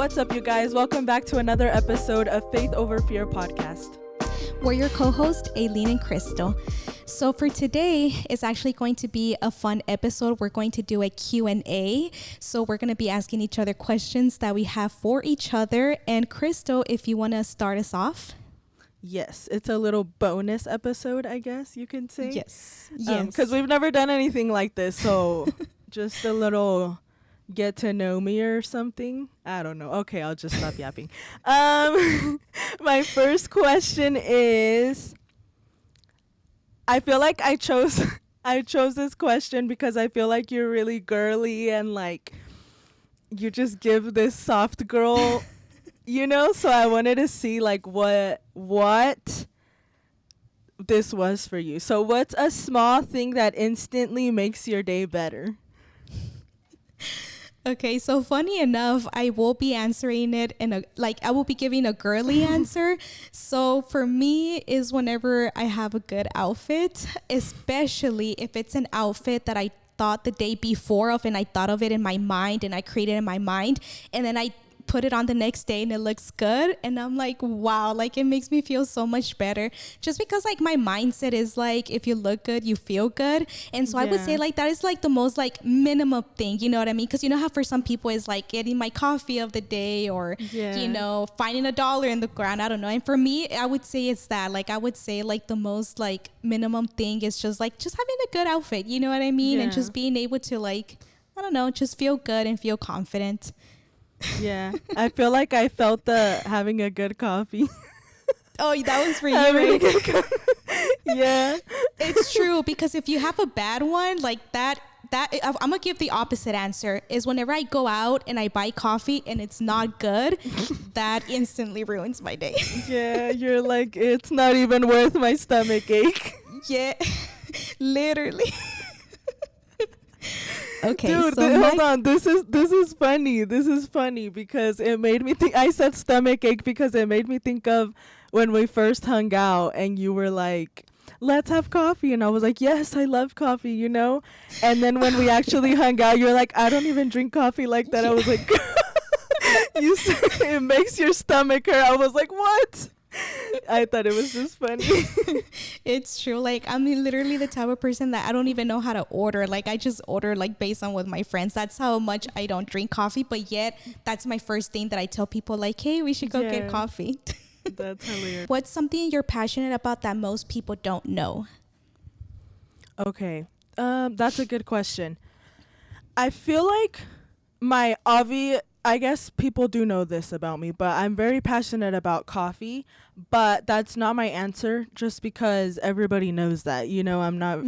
What's up, you guys? Welcome back to another episode of Faith Over Fear podcast. We're your co-hosts, Aylins and Crystal. So for today, it's actually going to be a fun episode. We're going to do a Q&A. So we're going to be asking each other questions that we have for each other. And Crystal, if you want to start us off. Yes, it's a little bonus episode, I guess you can say. Yes. Because we've never done anything like this. So just a little get to know me or something. I don't know. Okay, I'll just stop yapping. My first question is, I feel like I chose this question because I feel like you're really girly and like you just give this soft girl, so I wanted to see like what this was for you. So what's a small thing that instantly makes your day better? Okay, so funny enough, I will be answering it I will be giving a girly answer. So for me is whenever I have a good outfit, especially if it's an outfit that I thought the day before of and I thought of it in my mind and I created in my mind and then I put it on the next day and it looks good and I'm like, wow, like it makes me feel so much better just because like my mindset is like if you look good you feel good. And so I would say like that is like the most like minimum thing, you know what I mean? Because you know how for some people it's like getting my coffee of the day or finding $1 in the ground, I don't know. And for me I would say it's that, like I would say like the most like minimum thing is just having a good outfit, you know what I mean? And just being able to like, I don't know, just feel good and feel confident. Yeah, I feel like I felt the having a good coffee. Oh, that was for you, right? Yeah. It's true, because if you have a bad one, like that I'm going to give the opposite answer, is whenever I go out and I buy coffee and it's not good, that instantly ruins my day. Yeah, you're like, it's not even worth my stomach ache. Yeah, literally. Okay, dude, so hold on. This is funny. This is funny because it made me think. I said stomach ache because it made me think of when we first hung out and you were like, let's have coffee. And I was like, yes, I love coffee, And then when we actually hung out, you're like, I don't even drink coffee like that. I was like, you said it makes your stomach hurt. I was like, what? I thought it was just funny. It's true. Like, I'm literally the type of person that I don't even know how to order. Like, I just order like based on with my friends. That's how much I don't drink coffee. But yet, that's my first thing that I tell people like, hey, we should go get coffee. That's hilarious. What's something you're passionate about that most people don't know? Okay. That's a good question. I feel like I guess people do know this about me, but I'm very passionate about coffee, but that's not my answer just because everybody knows that, I'm not,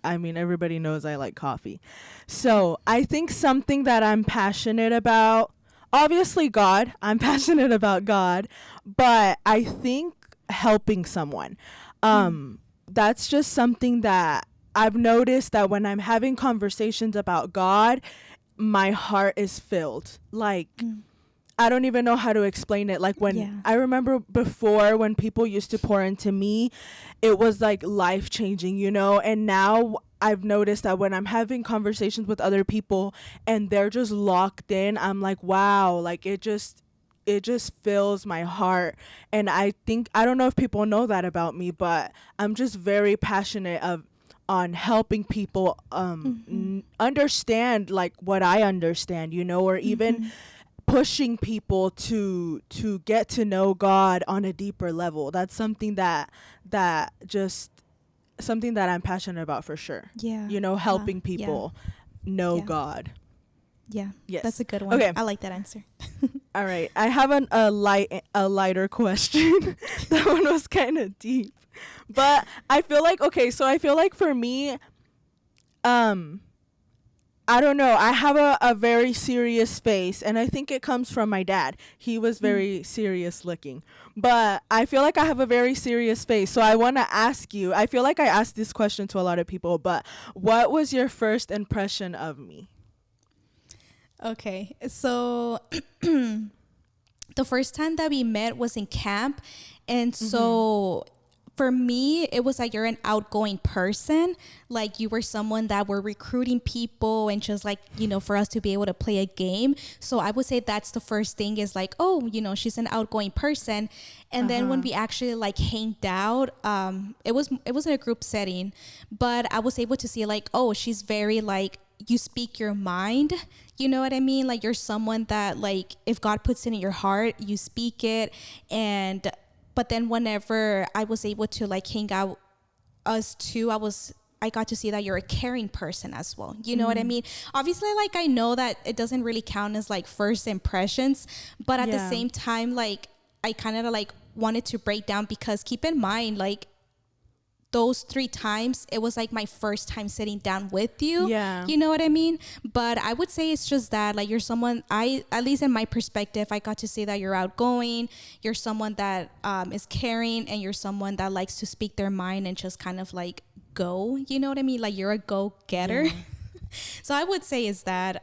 I mean, everybody knows I like coffee. So I think something that I'm passionate about, obviously God, I'm passionate about God, but I think helping someone, that's just something that I've noticed that when I'm having conversations about God, my heart is filled. Like, I don't even know how to explain it. Like I remember before when people used to pour into me, it was like life changing, and now I've noticed that when I'm having conversations with other people and they're just locked in, I'm like, wow, like it just fills my heart. And I don't know if people know that about me, but I'm just very passionate on helping people understand like what I understand, or even pushing people to get to know God on a deeper level. That's something that I'm passionate about for sure. Yeah. Helping people know God. Yeah. Yes. That's a good one. Okay. I like that answer. All right. I have a lighter question. That one was kind of deep. But I feel like for me, I don't know. I have a very serious face, and I think it comes from my dad. He was very serious looking. But I feel like I have a very serious face. So I want to ask you, I feel like I asked this question to a lot of people, but what was your first impression of me? Okay. So the first time that we met was in camp. And so for me, it was like you're an outgoing person. Like you were someone that were recruiting people and just like, for us to be able to play a game. So I would say that's the first thing is like, oh, she's an outgoing person. And then when we actually like hanged out, it was in a group setting, but I was able to see like, oh, she's very like, you speak your mind. You know what I mean? Like you're someone that like, if God puts it in your heart, you speak it. But then whenever I was able to like hang out us two, I got to see that you're a caring person as well. You know what I mean? Obviously, like I know that it doesn't really count as like first impressions, but at the same time, like I kind of like wanted to break down because keep in mind, like those 3 times, it was like my first time sitting down with you. Yeah. You know what I mean? But I would say it's just that like you're someone, at least in my perspective, I got to see that you're outgoing, you're someone that is caring, and you're someone that likes to speak their mind and just kind of like go, you know what I mean? Like you're a go-getter. Yeah. So I would say is that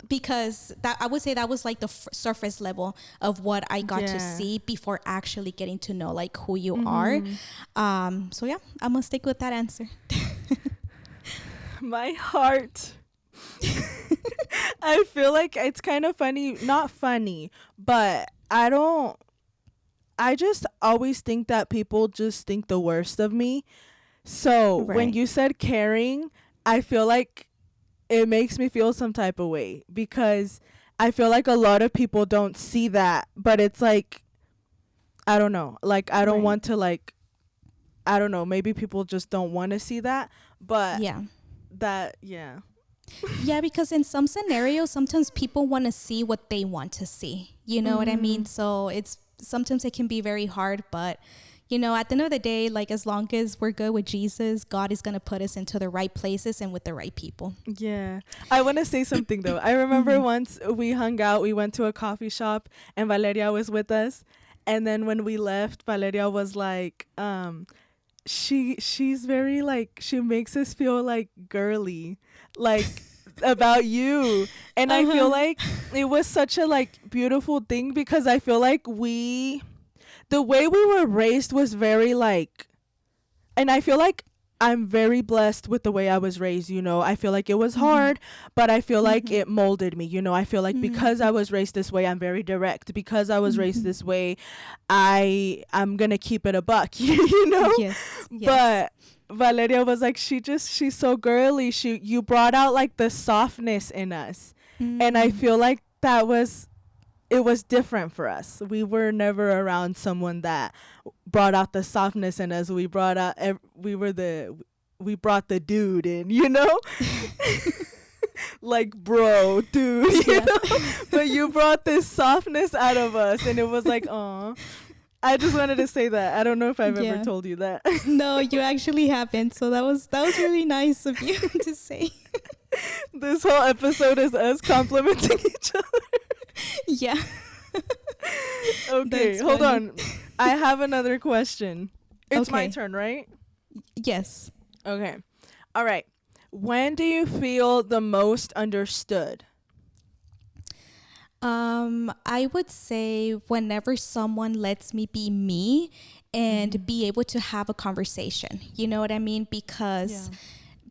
because that I would say that was like the surface level of what I got to see before actually getting to know like who you are. So yeah, I'm gonna stick with that answer. My heart. I feel like it's kind of funny, not funny, but I just always think that people just think the worst of me. So when you said caring, I feel like it makes me feel some type of way because I feel like a lot of people don't see that, but it's like, I don't know, like I don't want to like, I don't know, maybe people just don't want to see that, but yeah, because in some scenarios, sometimes people want to see what they want to see, you know what I mean? So sometimes it can be very hard, but at the end of the day, like as long as we're good with Jesus, God is going to put us into the right places and with the right people. Yeah. I want to say something though. I remember once we hung out, we went to a coffee shop and Valeria was with us. And then when we left, Valeria was like, she's very like, she makes us feel like girly, like about you. And I feel like it was such a like beautiful thing because I feel like the way we were raised was very like, and I feel like I'm very blessed with the way I was raised, I feel like it was hard, but I feel like it molded me, I feel like because I was raised this way, I'm very direct. Because I was raised this way, I'm gonna keep it a buck, Yes. But Valeria was like, she's so girly. You brought out like the softness in us. And I feel like it was different for us. We were never around someone that brought out the softness in us. We brought the dude in, like bro, dude, you know? But you brought this softness out of us and it was like, aw. I just wanted to say that. I don't know if I've ever told you that. No, you actually haven't. So that was really nice of you to say. This whole episode is us complimenting each other. Yeah. Okay, hold on. I have another question. It's my turn, right? Yes. Okay. All right. When do you feel the most understood? I would say whenever someone lets me be me and be able to have a conversation. You know what I mean? Because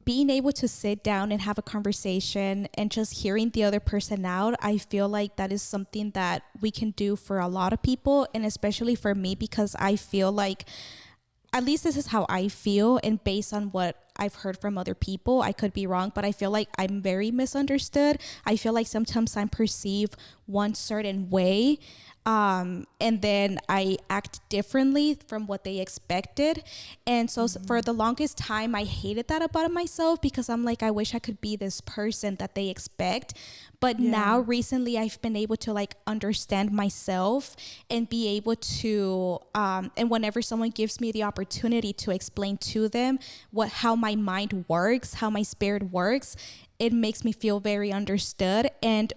being able to sit down and have a conversation and just hearing the other person out, I feel like that is something that we can do for a lot of people, and especially for me, because I feel like, at least this is how I feel, and based on what I've heard from other people, I could be wrong, but I feel like I'm very misunderstood. I feel like sometimes I'm perceived one certain way, and then I act differently from what they expected. And so for the longest time, I hated that about myself because I'm like, I wish I could be this person that they expect. But now recently I've been able to like understand myself and be able to, and whenever someone gives me the opportunity to explain to them how my mind works, how my spirit works, it makes me feel very understood. And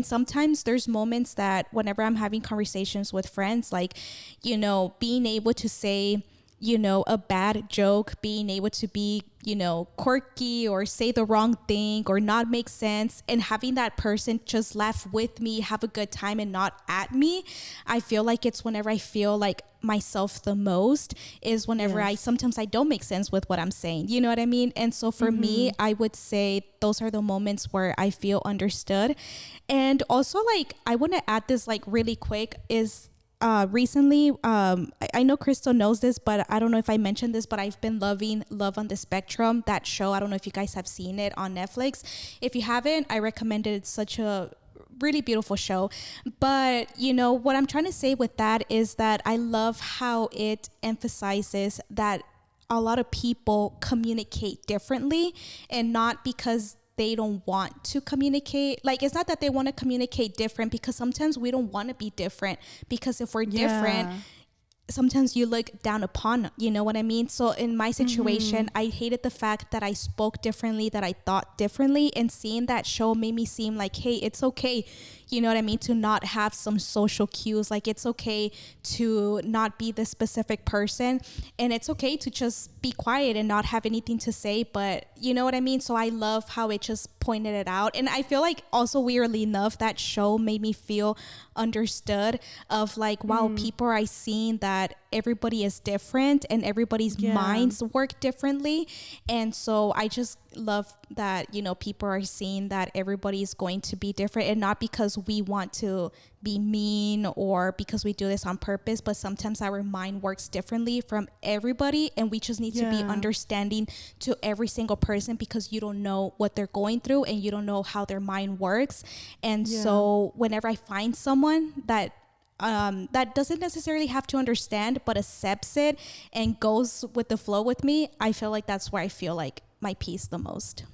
sometimes there's moments that whenever I'm having conversations with friends, like, being able to say, a bad joke, being able to be quirky or say the wrong thing or not make sense, and having that person just laugh with me, have a good time and not at me, I feel like it's whenever I feel like myself the most, is whenever sometimes I don't make sense with what I'm saying, you know what I mean? And so for me, I would say those are the moments where I feel understood. And also, like, I want to add this like really quick is recently, I know Crystal knows this, but I don't know if I mentioned this, but I've been loving Love on the Spectrum, that show. I don't know if you guys have seen it on Netflix. If you haven't, I recommend it. It's such a really beautiful show. But what I'm trying to say with that is that I love how it emphasizes that a lot of people communicate differently, and not because they don't want to communicate. Like, it's not that they want to communicate different, because sometimes we don't want to be different, because if we're different, sometimes you look down upon, you know what I mean? So in my situation, I hated the fact that I spoke differently, that I thought differently, and seeing that show made me seem like, hey, it's okay, you know what I mean, to not have some social cues. Like, it's okay to not be this specific person, and it's okay to just be quiet and not have anything to say, but you know what I mean? So I love how it just pointed it out. And I feel like also, weirdly enough, that show made me feel understood, of like, wow, people are seeing that everybody is different and everybody's minds work differently. And so I just love that, people are seeing that everybody is going to be different, and not because we want to be mean or because we do this on purpose, but sometimes our mind works differently from everybody, and we just need to be understanding to every single person, because you don't know what they're going through and you don't know how their mind works. And so whenever I find someone that that doesn't necessarily have to understand, but accepts it and goes with the flow with me, I feel like that's where I feel like my peace the most.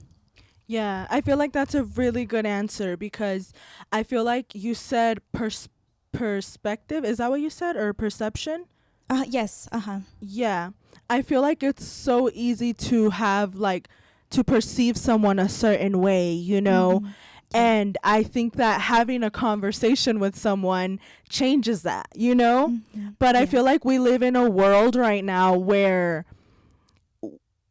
Yeah, I feel like that's a really good answer, because I feel like you said perspective. Is that what you said? Or perception? Yes. Yeah. I feel like it's so easy to have, like, to perceive someone a certain way, And I think that having a conversation with someone changes that, But I feel like we live in a world right now where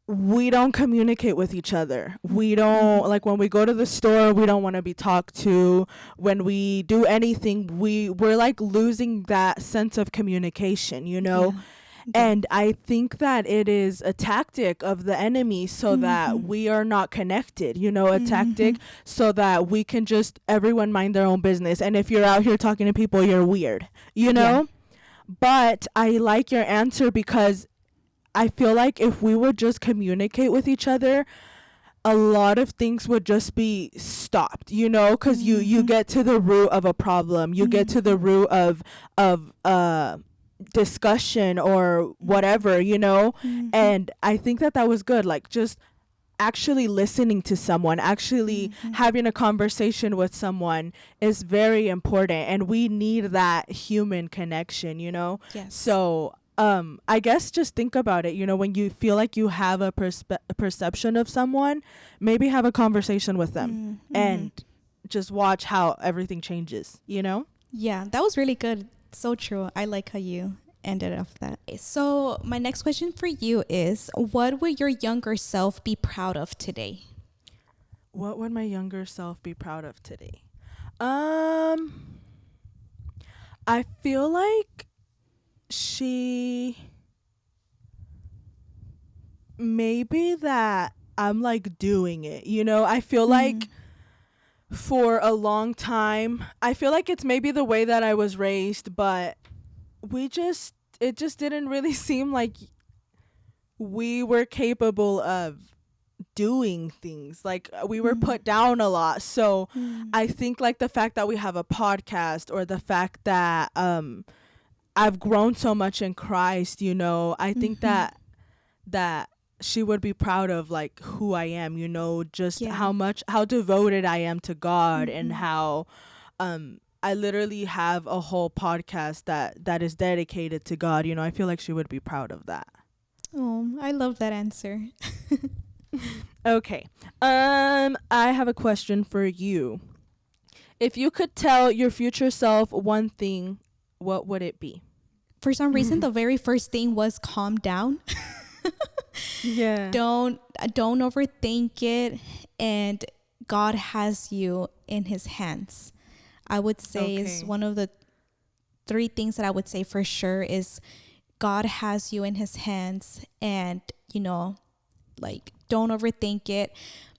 we don't communicate with each other. We don't, like, when we go to the store, we don't want to be talked to. When we do anything, we're like losing that sense of communication, And I think that it is a tactic of the enemy, so that we are not connected, a tactic so that we can just, everyone mind their own business. And if you're out here talking to people, you're weird, But I like your answer, because I feel like if we would just communicate with each other, a lot of things would just be stopped, because you get to the root of a problem. You get to the root of discussion or whatever, And I think that was good. Like, just actually listening to someone, actually having a conversation with someone is very important, and we need that human connection, Yes. So I guess just think about it, when you feel like you have a perception of someone, maybe have a conversation with them and just watch how everything changes, Yeah, that was really good. So true. I like how you ended off that. So my next question for you is, what would your younger self be proud of today? What would my younger self be proud of today? I feel like maybe that I'm like doing it, I feel like for a long time, I feel like it's maybe the way that I was raised, but it just didn't really seem like we were capable of doing things. Like, we were put down a lot. So I think, like, the fact that we have a podcast, or the fact that I've grown so much in Christ, I think that she would be proud of, like, who I am, just how devoted I am to God, and how I literally have a whole podcast that is dedicated to God. I feel like she would be proud of that. Oh, I love that answer. Okay. I have a question for you. If you could tell your future self one thing, what would it be? For some reason, the very first thing was calm down. Yeah. Don't overthink it, and God has you in his hands. I would say is Okay. one of the three things that I would say for sure is God has you in his hands, and like, don't overthink it.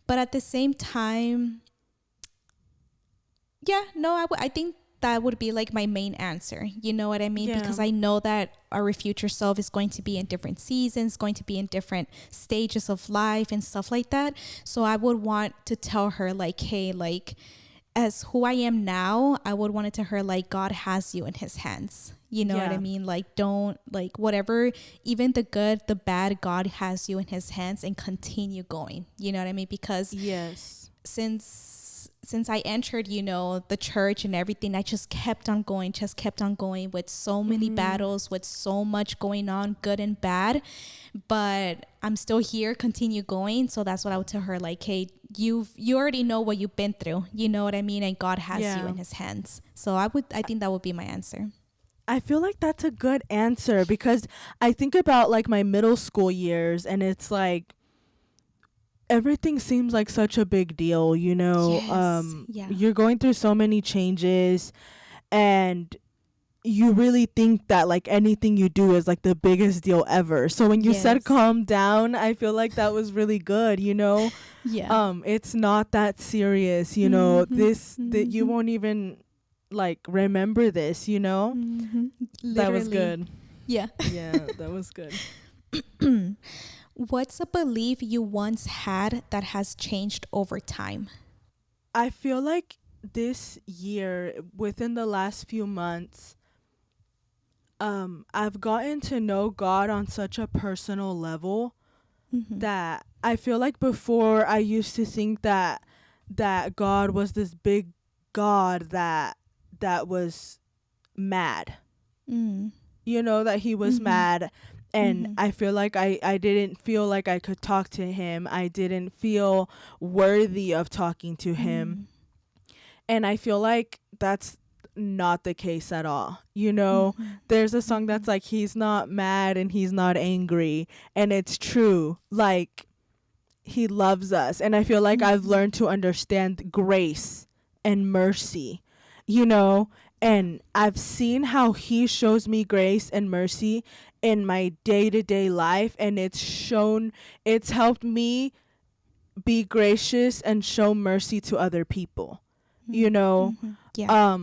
But at the same time, yeah, no, I think that would be like my main answer. You know what I mean? Yeah. Because I know that our future self is going to be in different seasons, going to be in different stages of life and stuff like that. So I would want to tell her, like, hey, like, as who I am now, I would want it to her, like, God has you in his hands. You know what I Yeah. mean? Like, don't, like, whatever, even the good, the bad, God has you in his hands, and continue going. You know what I mean? Because Yes. since I entered, the church and everything, I just kept on going with so many Mm-hmm. battles, with so much going on, good and bad. But I'm still here, continue going. So that's what I would tell her, like, hey, you already know what you've been through. You know what I mean? And God has you Yeah. in his hands. So I think that would be my answer. I feel like that's a good answer because I think about like my middle school years and it's like everything seems like such a big deal, Yes. Yeah. you're going through so many changes and you really think that like anything you do is like the biggest deal ever. So when you said Yes. calm down, I feel like that was really good. Yeah. It's not that serious. Mm-hmm. This that you Mm-hmm. won't even like remember this. Mm-hmm. That was Literally. good. Yeah. Yeah, that was good. What's a belief you once had that has changed over time? I feel like this year, within the last few months, I've gotten to know God on such a personal level Mm-hmm. that I feel like before I used to think that God was this big God that was mad. Mm. That he was Mm-hmm. mad, and Mm-hmm. I feel like I didn't feel like I could talk to him. I didn't feel worthy of talking to him. Mm. And I feel like that's not the case at all. Mm-hmm. There's a song Mm-hmm. that's like, he's not mad and he's not angry. And it's true. Like, he loves us. And I feel like I've Mm-hmm. learned to understand grace and mercy, you know? Yeah. And I've seen how he shows me grace and mercy in my day to day life. And it's helped me be gracious and show mercy to other people, you know? Mm-hmm. Yeah.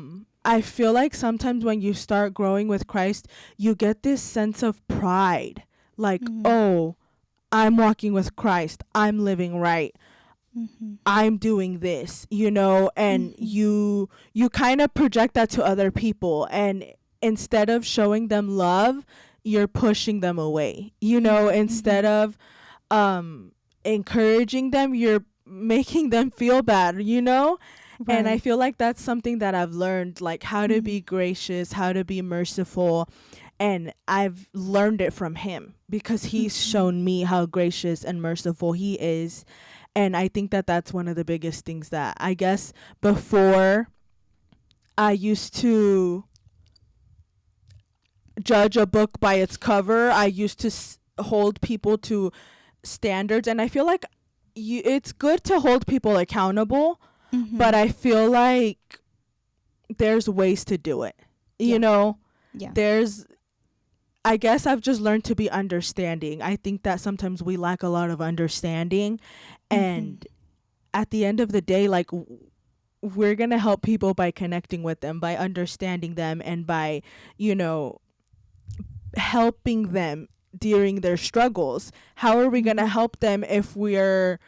I feel like sometimes when you start growing with Christ, you get this sense of pride. Like, Mm-hmm. oh, I'm walking with Christ. I'm living right. Mm-hmm. I'm doing this, and Mm-hmm. you kind of project that to other people, and instead of showing them love, you're pushing them away. Mm-hmm. Instead of um encouraging them, you're making them feel bad. And I Right. feel like that's something that I've learned, like how to Mm-hmm. be gracious, how to be merciful. And I've learned it from him because he's Mm-hmm. shown me how gracious and merciful he is. And I think that that's one of the biggest things that I guess before I used to judge a book by its cover. I used to hold people to standards. And I feel like it's good to hold people accountable, Mm-hmm. but I feel like there's ways to do it. You Yeah. know, Yeah. there's I guess I've just learned to be understanding. I think that sometimes we lack a lot of understanding, Mm-hmm. and at the end of the day, like we're going to help people by connecting with them, by understanding them, and by, you know, helping them during their struggles. How are we going to Mm-hmm. help them if we're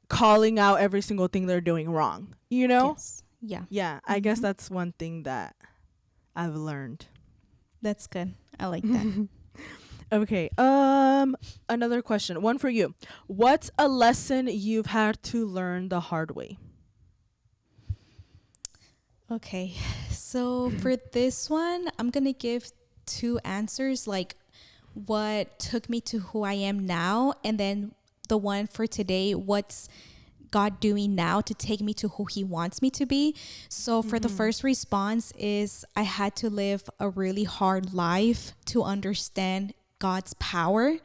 calling out every single thing they're doing wrong? Yes. Yeah. Yeah, I guess Mm-hmm. that's one thing that I've learned. That's good. I like that. Okay. Another question. One for you. What's a lesson you've had to learn the hard way? Okay. So for this one, I'm going to give two answers, like what took me to who I am now, and then the one for today, what's God doing now to take me to who he wants me to be. So for the first response is I had to live a really hard life to understand God's power.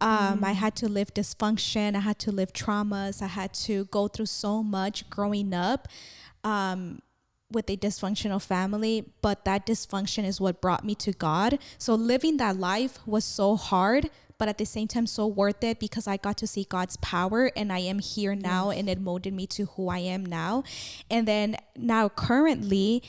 I had to live dysfunction. I had to live traumas. I had to go through so much growing up with a dysfunctional family. But that dysfunction is what brought me to God. So living that life was so hard, but at the same time so worth it, because I got to see God's power, and I am here now, and it molded me to who I am now. And then now currently,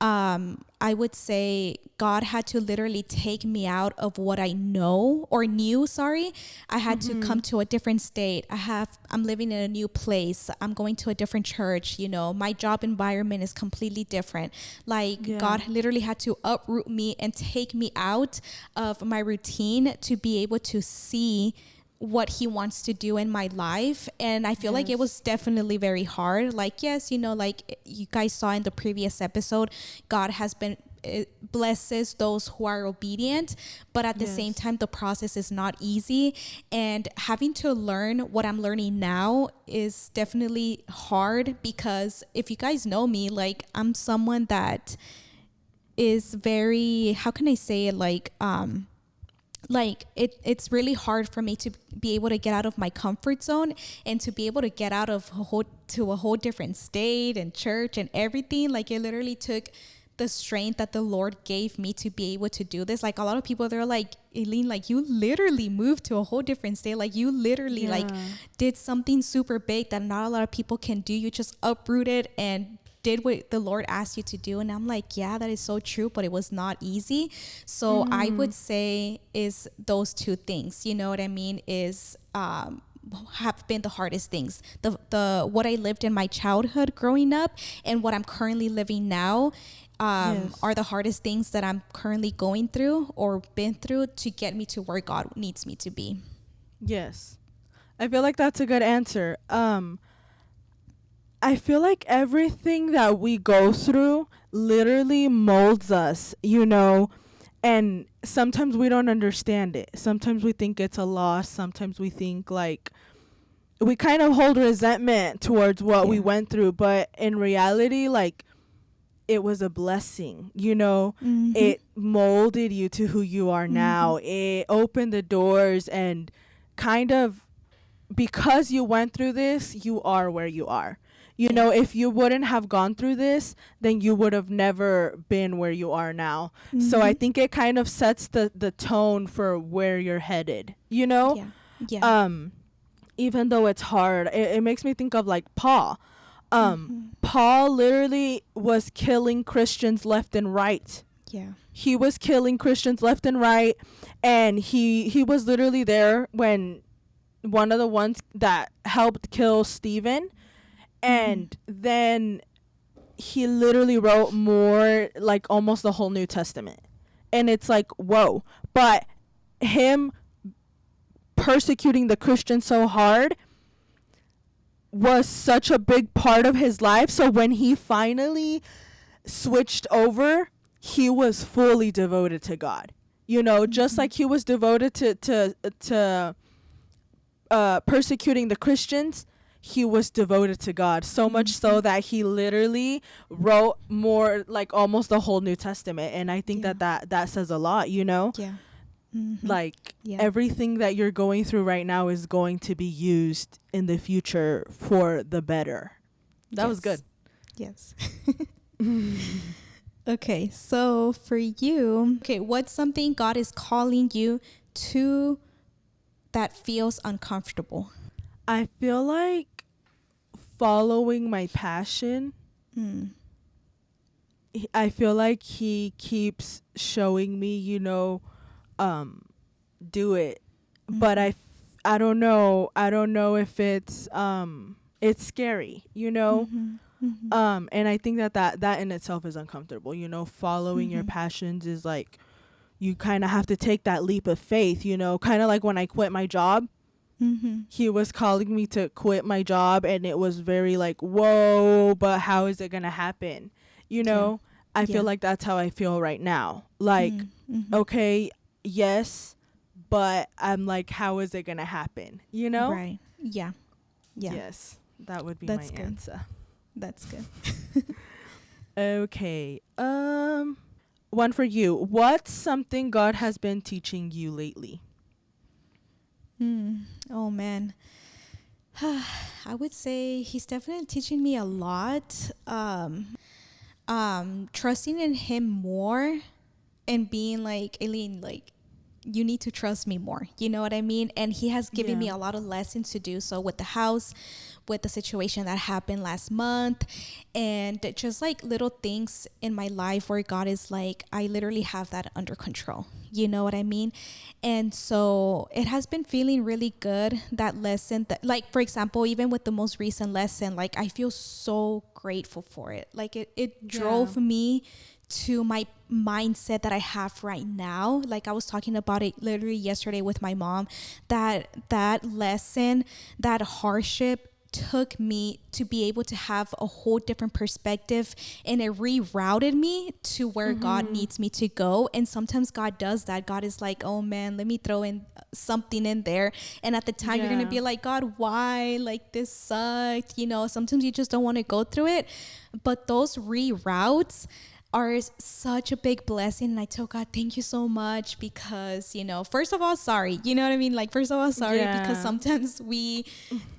I would say God had to literally take me out of what I know or knew. Sorry. I had to come to a different state. I'm living in a new place. I'm going to a different church. You know, my job environment is completely different. Like God literally had to uproot me and take me out of my routine to be able to see what he wants to do in my life. And I feel like it was definitely very hard. Like, yes, you know, like you guys saw in the previous episode, God has been blesses those who are obedient, but at the same time the process is not easy, and having to learn what I'm learning now is definitely hard, because if you guys know me, like I'm someone that is very, how can I say it, like it's really hard for me to be able to get out of my comfort zone and to be able to get out of a whole different state and church and everything. Like it literally took the strength that the Lord gave me to be able to do this. Like a lot of people, they're like, Aylin, like you literally moved to a whole different state. Like you literally like did something super big that not a lot of people can do. You just uprooted and did what the Lord asked you to do. And I'm like, yeah, that is so true, but it was not easy. So I would say is those two things, you know what I mean, is have been the hardest things. The what I lived in my childhood growing up and what I'm currently living now are the hardest things that I'm currently going through or been through to get me to where God needs me to be. Yes. I feel like that's a good answer. I feel like everything that we go through literally molds us, you know, and sometimes we don't understand it. Sometimes we think it's a loss. Sometimes we think like we kind of hold resentment towards what we went through, but in reality, like it was a blessing, you know. It molded you to who you are now. It opened the doors, and kind of because you went through this, you are where you are. You know, if you wouldn't have gone through this, then you would have never been where you are now. So I think it kind of sets the tone for where you're headed, you know? Even though it's hard, it makes me think of like Paul. Paul literally was killing Christians left and right. He was killing Christians left and right, and he was literally there when one of the ones that helped kill Stephen, and then he literally wrote more, like almost the whole New Testament. And it's like, whoa. But him persecuting the Christians so hard was such a big part of his life. So when he finally switched over, he was fully devoted to God. You know, just like he was devoted to persecuting the Christians, he was devoted to God, so much so that he literally wrote more, like almost the whole New Testament. And I think that says a lot, you know. Like everything that you're going through right now is going to be used in the future for the better. That was good. Yes. Okay, so for you, what's something God is calling you to that feels uncomfortable? I feel like following my passion. I feel like he keeps showing me, you know, do it. But I don't know if it's scary, you know. And I think that in itself is uncomfortable, you know. Following your passions is like, you kind of have to take that leap of faith, you know, kind of like when I quit my job. He was calling me to quit my job, and it was very like, whoa, but how is it gonna happen, you know? I feel like that's how I feel right now, like okay, yes, but I'm like, how is it gonna happen, you know? Right. Yes, that would be that's my good. answer. That's good. Okay, one for you. What's something God has been teaching you lately? Hmm. Oh man. I would say he's definitely teaching me a lot. Trusting in him more and being like, Aileen, like, you need to trust me more. You know what I mean? And he has given Yeah. me a lot of lessons to do so with the house, with the situation that happened last month, and just like little things in my life where God is like, I literally have that under control. You know what I mean? And so it has been feeling really good, that lesson. That, like, for example, even with the most recent lesson, like, I feel so grateful for it. Like, it Yeah. drove me to my mindset that I have right now. Like, I was talking about it literally yesterday with my mom, that lesson, that hardship took me to be able to have a whole different perspective, and it rerouted me to where God Mm-hmm. needs me to go. And sometimes God does that. God is like, oh man, let me throw in something in there. And at the time you're gonna Yeah. be like, God, why? Like, this sucked. Sometimes you just don't want to go through it. But those reroutes are such a big blessing, and I tell God, thank you so much, because first of all, sorry, you know what I mean, like, first of all, sorry, because Yeah. sometimes we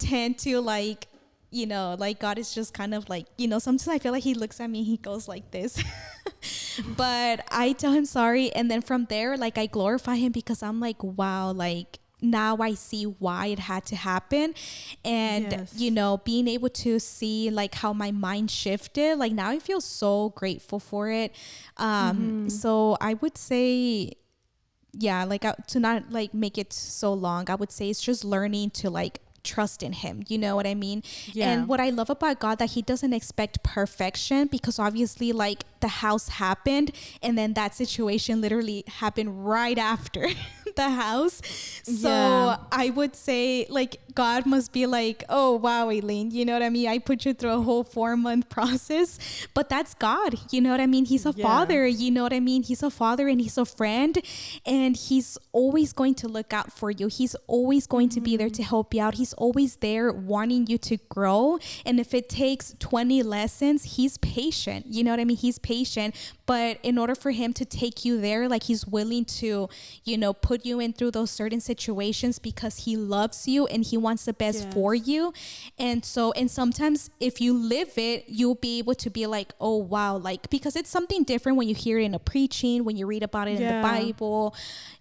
tend to, like, like, God is just kind of like, sometimes I feel like he looks at me, he goes like this. But I tell him sorry, and then from there, like, I glorify him, because I'm like, wow, like, now I see why it had to happen. And Yes. being able to see like how my mind shifted, like, now I feel so grateful for it. Mm-hmm. So I would say, yeah, like, to not like make it so long, I would say it's just learning to like trust in him. You know what I mean? Yeah. And what I love about God, that he doesn't expect perfection, because obviously, like, the house happened, and then that situation literally happened right after the house. Yeah. So I would say, like, God must be like, oh wow, Aileen, you know what I mean, I put you through a whole 4-month process. But that's God, you know what I mean, he's a Yeah. father, you know what I mean, he's a father, and he's a friend, and he's always going to look out for you. He's always going to be there Mm-hmm. to help you out. He's always there wanting you to grow. And if it takes 20 lessons, he's patient, you know what I mean, he's patient. But in order for him to take you there, like, he's willing to put you in through those certain situations, because he loves you and he wants the best for Yes. you. And sometimes if you live it, you'll be able to be like, oh wow, like, because it's something different when you hear it in a preaching, when you read about it in the Yeah. Bible.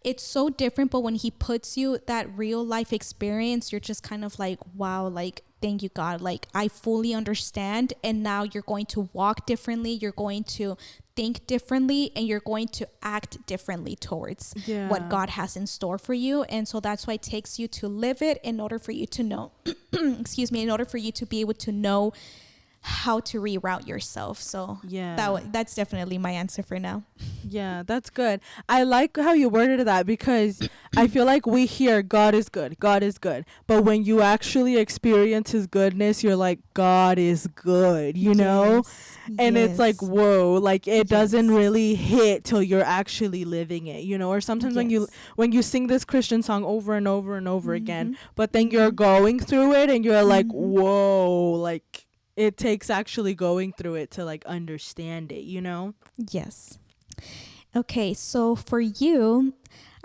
It's so different. But when he puts you that real life experience, you're just kind of like, wow, like, thank you, God, like, I fully understand. And now you're going to walk differently, you're going to think differently, and you're going to act differently towards what Yeah. God has in store for you. And so that's why it takes you to live it, in order for you to know excuse me, in order for you to be able to know how to reroute yourself. So Yeah. that's definitely my answer for now. Yeah, that's good. I like how you worded that, because I feel like we hear God is good, God is good. But when you actually experience his goodness, you're like, God is good, you know? Yes, And it's like, yes, whoa, like, it doesn't yes, really hit till you're actually living it, you know? Or sometimes when you yes. sing this Christian song over and over and over again, Mm-hmm. but then you're Mm-hmm. going through it and you're like, Mm-hmm. whoa, like, it takes actually going through it to like understand it, you know? Yes. Okay, so for you,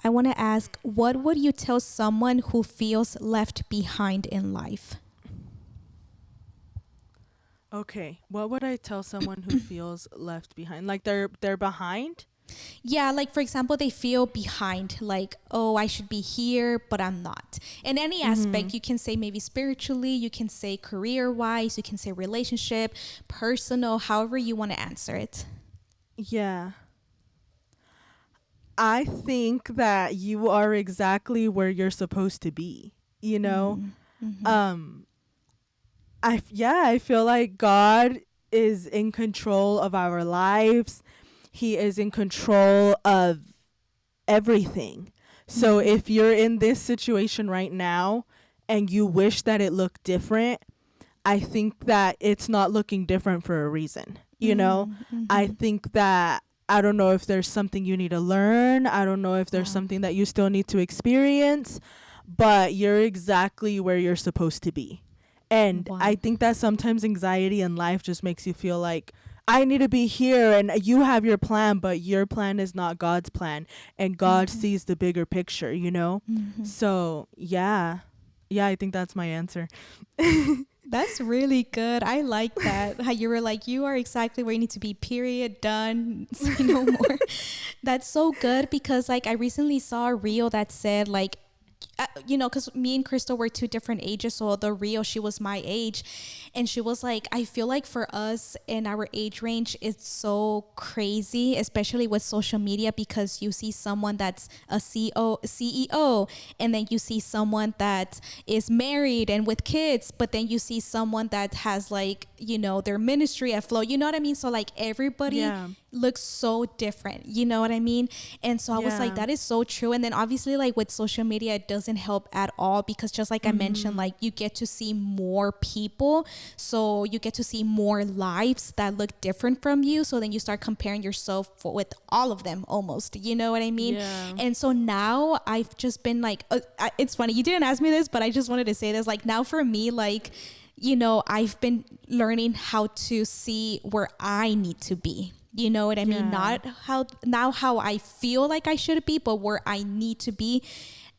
I want to ask, what would you tell someone who feels left behind in life? Okay, what would I tell someone who feels left behind? Like they're behind? Yeah, like, for example, they feel behind, like, oh, I should be here, but I'm not. In any Mhm. aspect, you can say maybe spiritually, you can say career wise, you can say relationship, personal, however you want to answer it. Yeah. I think that you are exactly where you're supposed to be, you know? Mm-hmm. Mm-hmm. Um yeah, I feel like God is in control of our lives. He is in control of everything. So Mm-hmm. if you're in this situation right now and you wish that it looked different, I think that it's not looking different for a reason. You know, I Mm-hmm. think that I don't know if there's something you need to learn. I don't know if there's Wow. something that you still need to experience, but you're exactly where you're supposed to be. And I Wow. think that sometimes anxiety in life just makes you feel like I need to be here and you have your plan, but your plan is not God's plan, and God Mm-hmm. sees the bigger picture, you know? Mm-hmm. So, yeah. Yeah, I think that's my answer. That's really good. I like that. How you were like, you are exactly where you need to be, period, done, say no more. That's so good because, like, I recently saw a reel that said, like, because me and Crystal were two different ages. So the Rio, she was my age. And she was like, I feel like for us in our age range, it's so crazy, especially with social media, because you see someone that's a CEO, and then you see someone that is married and with kids, but then you see someone that has like, their ministry at flow. You know what I mean? So like everybody Yeah. looks so different, you know what I mean? And so I was like, Yeah. that is so true. And then obviously, like with social media, it doesn't help at all, because just like I mentioned, like you get to see more people, so you get to see more lives that look different from you, so then you start comparing yourself with all of them almost, you know what I mean? Yeah. And so now I've just been like, it's funny, you didn't ask me this, but I just wanted to say this, like now for me, like, I've been learning how to see where I need to be. You know what I mean? Yeah. Not how I feel like I should be, but where I need to be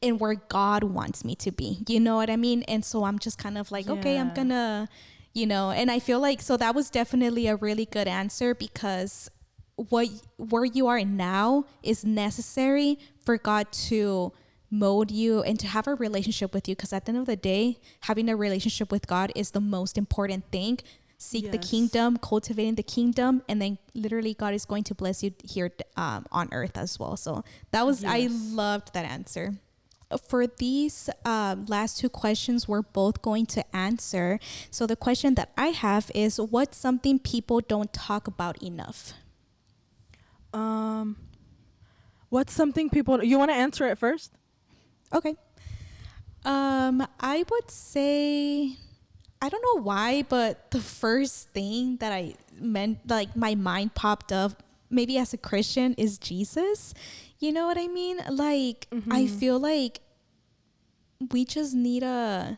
and where God wants me to be. You know what I mean? And so I'm just kind of like, okay, I'm Yeah. gonna, and I feel like, so that was definitely a really good answer, because where you are now is necessary for God to mold you and to have a relationship with you, because at the end of the day, having a relationship with God is the most important thing. Seek the Yes. kingdom, cultivating the kingdom, and then literally God is going to bless you here on earth as well. So I Yes. loved that answer. For these last two questions, we're both going to answer. So the question that I have is, what's something people don't talk about enough? Um, what's something people, you want to answer it first? Okay. I would say, I don't know why, but the first thing that I meant, like my mind popped up, maybe as a Christian, is Jesus. You know what I mean? Like, I Mm-hmm. feel like we just need to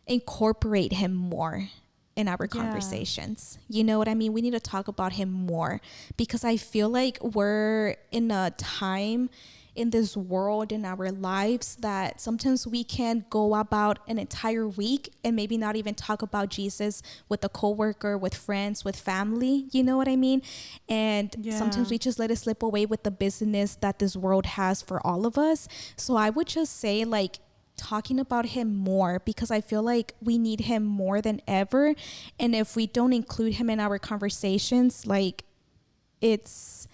incorporate him more in our Yeah. conversations. You know what I mean? We need to talk about him more, because I feel like we're in a time in this world, in our lives, that sometimes we can go about an entire week and maybe not even talk about Jesus with a coworker, with friends, with family. You know what I mean? And Yeah. sometimes we just let it slip away with the business that this world has for all of us. So I would just say, like, talking about him more, because I feel like we need him more than ever. And if we don't include him in our conversations, like, it's,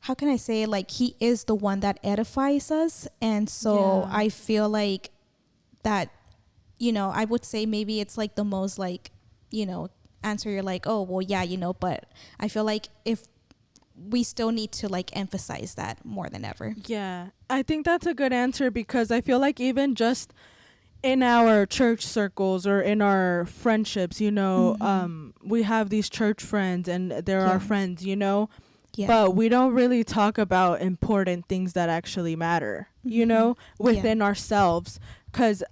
how can I say it? Like, he is the one that edifies us. And so Yeah. I feel like that, I would say maybe it's like the most, like, you know, answer. You're like, oh, well, yeah, but I feel like if we still need to like emphasize that more than ever. Yeah. I think that's a good answer because I feel like even just in our church circles or in our friendships, Mm-hmm. we have these church friends and they're our Yeah. friends, Yeah. but we don't really talk about important things that actually matter, Mm-hmm. Yeah. within ourselves. Because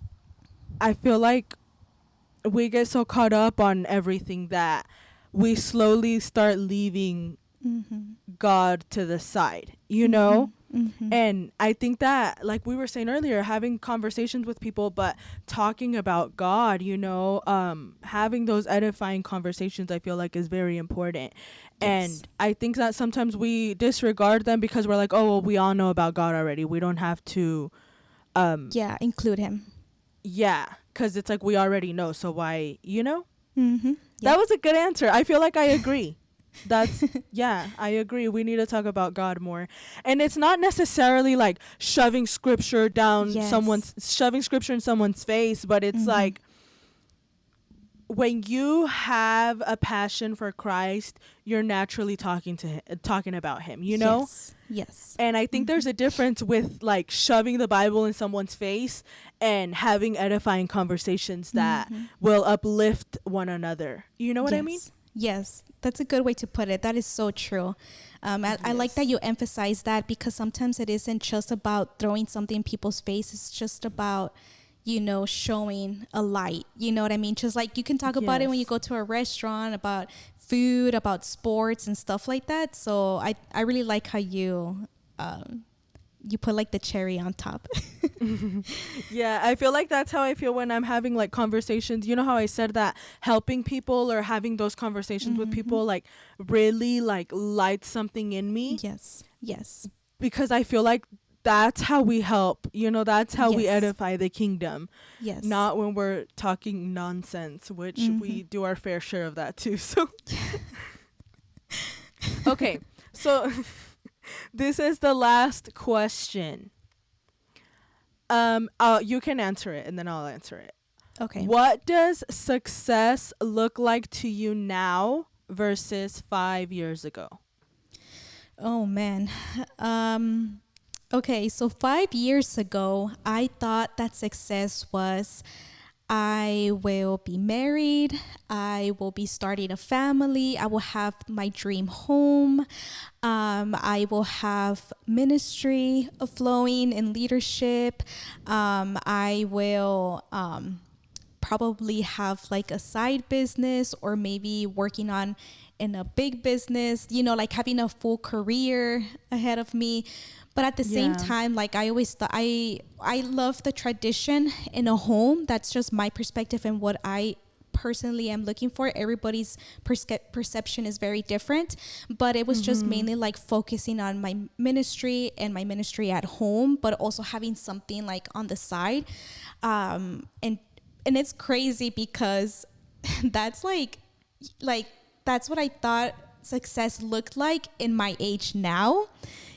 I feel like we get so caught up on everything that we slowly start leaving Mm-hmm. God to the side, you Mm-hmm. know? Mm-hmm. And I think that, like we were saying earlier, having conversations with people, but talking about God, having those edifying conversations, I feel like is very important. Yes. And I think that sometimes we disregard them because we're like, oh, well, we all know about God already. We don't have to, Yeah. Include him. yeah, because it's like we already know. So why, Mm-hmm. Yeah. That was a good answer. I feel like I agree. That's yeah, I agree. We need to talk about God more. And it's not necessarily like Yes. shoving scripture in someone's face, but it's Mm-hmm. like when you have a passion for Christ, you're naturally talking about him. Yes. Yes. And I think Mm-hmm. there's a difference with like shoving the Bible in someone's face and having edifying conversations that Mm-hmm. will uplift one another. You know what I mean? Yes. Yes. That's a good way to put it. That is so true. I like that Yes. you emphasize that, because sometimes it isn't just about throwing something in people's face. It's just about, showing a light. You know what I mean? Just like you can talk about it when you Yes. go to a restaurant, about food, about sports and stuff like that. So I really like how you put like the cherry on top. Yeah, I feel like that's how I feel when I'm having like conversations. You know how I said that helping people or having those conversations with Mhm. people like really like lights something in me, Yes. Yes. because I feel like that's how we help. You know, that's how we Yes. edify the kingdom, Yes. not when we're talking nonsense, which Mhm. we do our fair share of that too. So, okay. So, this is the last question. You can answer it and then I'll answer it. Okay. What does success look like to you now versus 5 years ago? Oh man. Um okay, so 5 years ago, I thought that success was I will be married, I will be starting a family, I will have my dream home, I will have ministry flowing in leadership, I will probably have like a side business or maybe working on in a big business, you know, like having a full career ahead of me. But at the same Yeah. time, like I always thought, I love the tradition in a home. That's just my perspective and what I personally am looking for. Everybody's perception is very different, but it was just Mhm. mainly like focusing on my ministry and my ministry at home, but also having something like on the side. And it's crazy because that's like that's what I thought success looked like in my age now.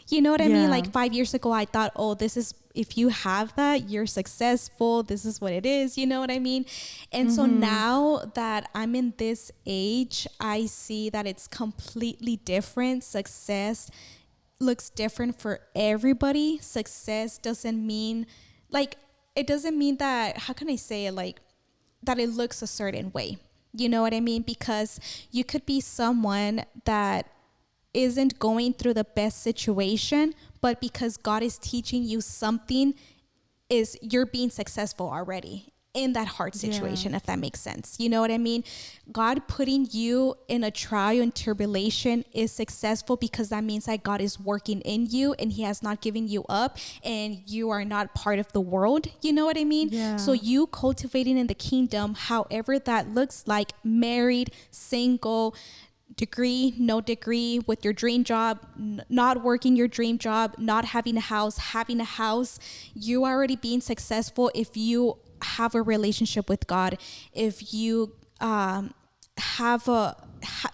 You know what I mean? Yeah. Like 5 years ago, I thought, oh, this is, if you have that, you're successful. This is what it is. You know what I mean? And so Mhm. now that I'm in this age, I see that it's completely different. Success looks different for everybody. Success doesn't mean like, it doesn't mean that, how can I say it? Like, that it looks a certain way. You know what I mean? Because you could be someone that isn't going through the best situation, but because God is teaching you something, is you're being successful already in that hard Yeah. situation, if that makes sense. You know what I mean? God putting you in a trial and tribulation is successful because that means that God is working in you and he has not given you up and you are not part of the world. You know what I mean? So Yeah. you cultivating in the kingdom, however that looks like, married, single, degree, no degree, with your dream job, not working your dream job, not having a house, having a house, you are already being successful if you have a relationship with God. If you have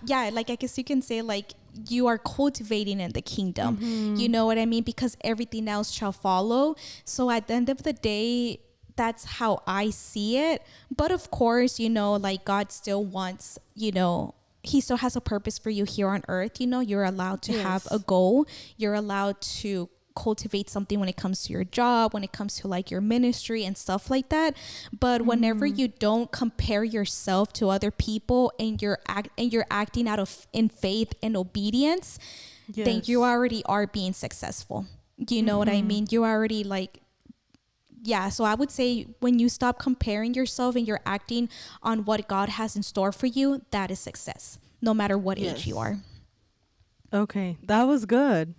yeah, like I guess you can say like you are cultivating in the kingdom. You Mhm. know what I mean? Because everything else shall follow. So at the end of the day, that's how I see it. But of course, you know, like God still wants, you know, he still has a purpose for you here on earth. You know, you're allowed to have a Yes. goal. You're allowed to cultivate something when it comes to your job, when it comes to like your ministry and stuff like that. But whenever Mhm. you don't compare yourself to other people and you're acting out of in faith and obedience, then you Yes. already are being successful. Do you know what I Mhm. mean? You already like, yeah, so I would say when you stop comparing yourself and you're acting on what God has in store for you, that is success, no matter what age you Yes. are. Okay, that was good.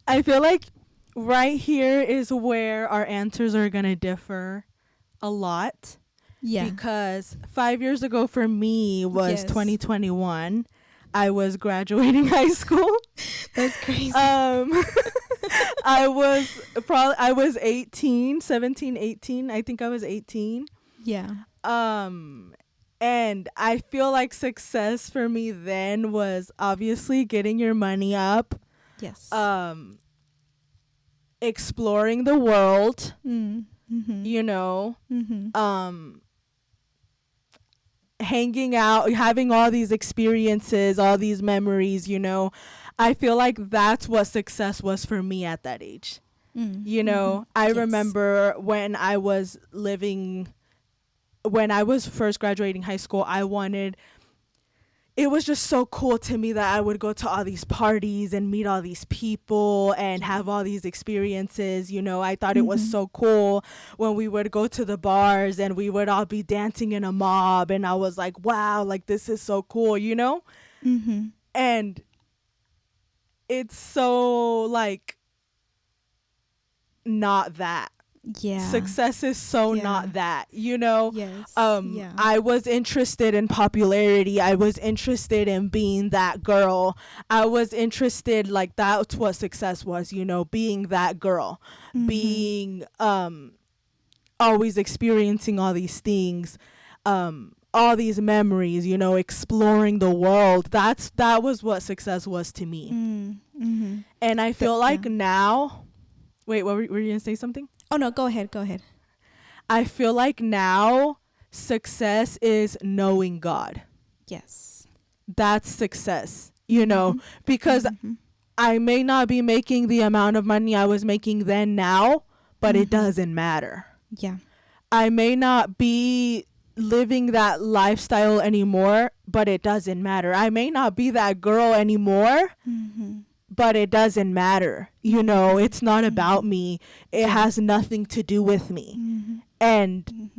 I feel like right here is where our answers are going to differ a lot, Yeah. because 5 years ago for me was Yes. 2021. I was graduating high school. That's crazy. um I was 18, 17, 18. I think I was 18. Yeah. um and I feel like success for me then was obviously getting your money up, Yes. um exploring the world, Mm. Mhm. you know, Mhm. um hanging out, having all these experiences, all these memories, you know. I feel like that's what success was for me at that age. Mm. You Mhm. know, I Yes. remember when I was first graduating high school, it was just so cool to me that I would go to all these parties and meet all these people and Yeah. have all these experiences. You know, I thought it was Mhm. so cool when we would go to the bars and we would all be dancing in a mob. And I was like, wow, like this is so cool, you know? And it's so like not that. Yeah. Success is so Yeah. not that, you know. Yes. Yeah. I was interested in popularity. I was interested in being that girl. I was interested, like, that's what success was, you know, being that girl, being always experiencing all these things, all these memories, you know, exploring the world. That was what success was to me. And I feel like now, wait, what were you gonna say something? Oh no, go ahead. Go ahead. I feel like now success is knowing God. Yes. That's success, you know, because I may not be making the amount of money I was making then now, but it doesn't matter. Yeah. I may not be living that lifestyle anymore, but it doesn't matter. I may not be that girl anymore, but it doesn't matter. You know, it's not about me. It has nothing to do with me. And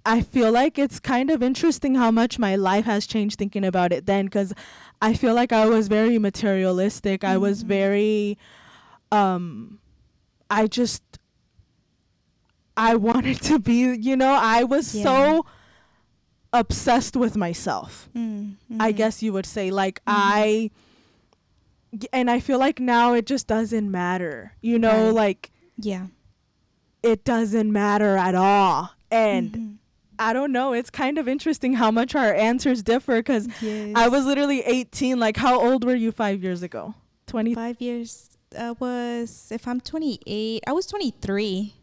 I feel like it's kind of interesting how much my life has changed thinking about it then, because I feel like I was very materialistic. I was very, I wanted to be, you know, I was so obsessed with myself. I guess you would say, like, and I feel like now it just doesn't matter, you know, like, Yeah. it doesn't matter at all. And I don't know, it's kind of interesting how much our answers differ, because I was literally 18. Like, how old were you 5 years ago? 20? 5 years. If I'm 28, I was 23.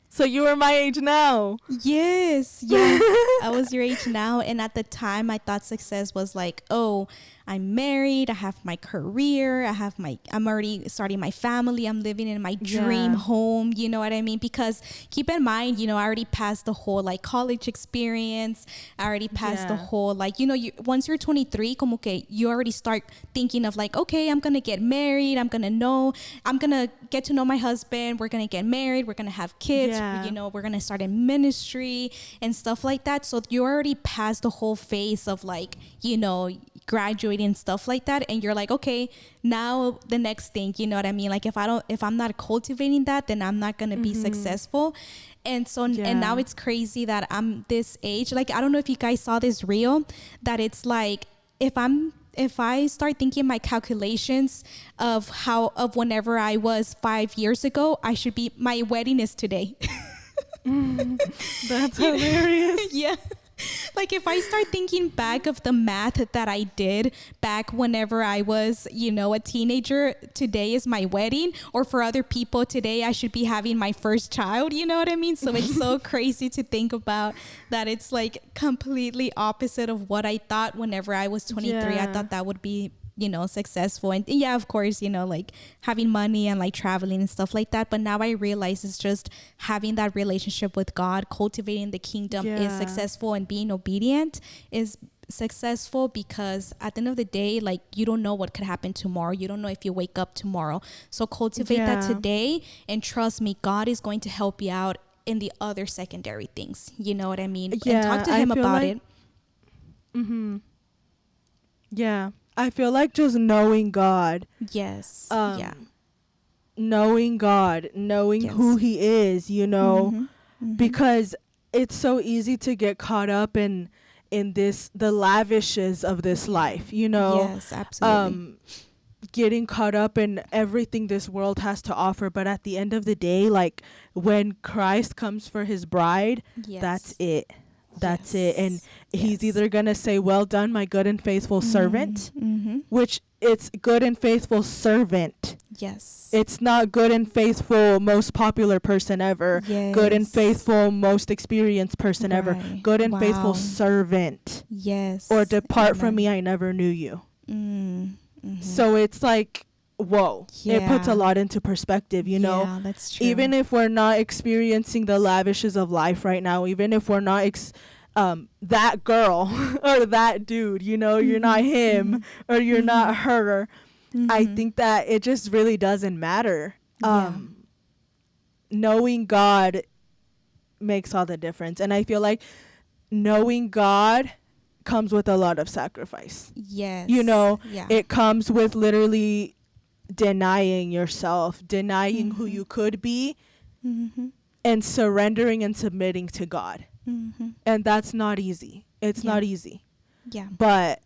So you were my age now. Yes. Yeah. I was your age now. And at the time, I thought success was like, oh, I'm married. I have my career. I'm already starting my family. I'm living in my dream home. You know what I mean? Because keep in mind, you know, I already passed the whole like college experience. I already passed the whole, like, you know, once you're 23, como que you already start thinking of like, okay, I'm going to get married. I'm going to get to know my husband. We're going to get married. We're going to have kids. You know, we're going to start a ministry and stuff like that. So you already passed the whole phase of like, you know, graduating and stuff like that, and you're like, okay, now the next thing, you know what I mean? Like, if I'm not cultivating that, then I'm not gonna be successful. And so and now it's crazy that I'm this age. Like, I don't know if you guys saw this reel, that it's like, if I start thinking my calculations of whenever I was 5 years ago, my wedding is today. That's hilarious. Yeah. Like, if I start thinking back of the math that I did back whenever I was, you know, a teenager, today is my wedding. Or for other people, today I should be having my first child. You know what I mean? So it's so crazy to think about that. It's like completely opposite of what I thought whenever I was 23. I thought that would be, you know, successful. And yeah, of course, you know, like having money and like traveling and stuff like that. But now I realize it's just having that relationship with God, cultivating the kingdom is successful, and being obedient is successful, because at the end of the day, like, you don't know what could happen tomorrow. You don't know if you wake up tomorrow. So cultivate that today, and trust me, God is going to help you out in the other secondary things. You know what I mean? And talk to him about it. Yeah. I feel like just knowing God. Yes. Knowing God, knowing who he is, you know, because it's so easy to get caught up in the lavishes of this life, you know. Yes, absolutely. Getting caught up in everything this world has to offer, but at the end of the day, like, when Christ comes for his bride, that's it. That's it. And he's either going to say, well done, my good and faithful servant, which it's good and faithful servant. Yes. It's not good and faithful most popular person ever. Good and faithful most experienced person ever. Good and faithful servant. Yes. Or depart from me, I never knew you. So it's like, whoa, it puts a lot into perspective, you know. Yeah, that's true. Even if we're not experiencing the lavishes of life right now, even if we're not that girl or that dude, you know, you're not him or you're not her. I think that it just really doesn't matter. Knowing God makes all the difference. And I feel like knowing God comes with a lot of sacrifice. Yes. You know, Yeah. it comes with literally denying yourself, denying who you could be, Mm-hmm. and surrendering and submitting to God. Mm-hmm. And that's not easy. It's Yeah. not easy. Yeah. But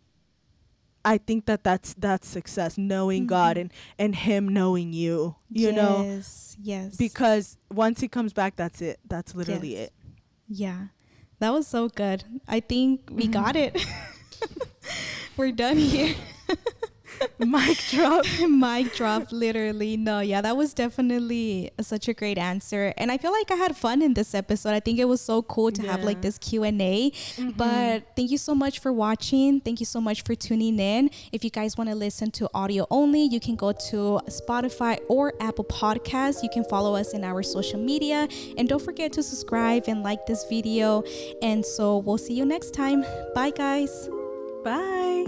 I think that's success, knowing God and him knowing you, you know, Yes. Yes. because once he comes back, that's it. That's literally Yes. it. Yeah. That was so good. I think we got it. We're done here. Mic drop. Mic drop, literally. No, yeah, that was definitely such a great answer. And I feel like I had fun in this episode. I think it was so cool to have like this Q&A. But thank you so much for watching. Thank you so much for tuning in. If you guys want to listen to audio only, you can go to Spotify or Apple Podcasts. You can follow us in our social media. And don't forget to subscribe and like this video. And so we'll see you next time. Bye, guys. Bye.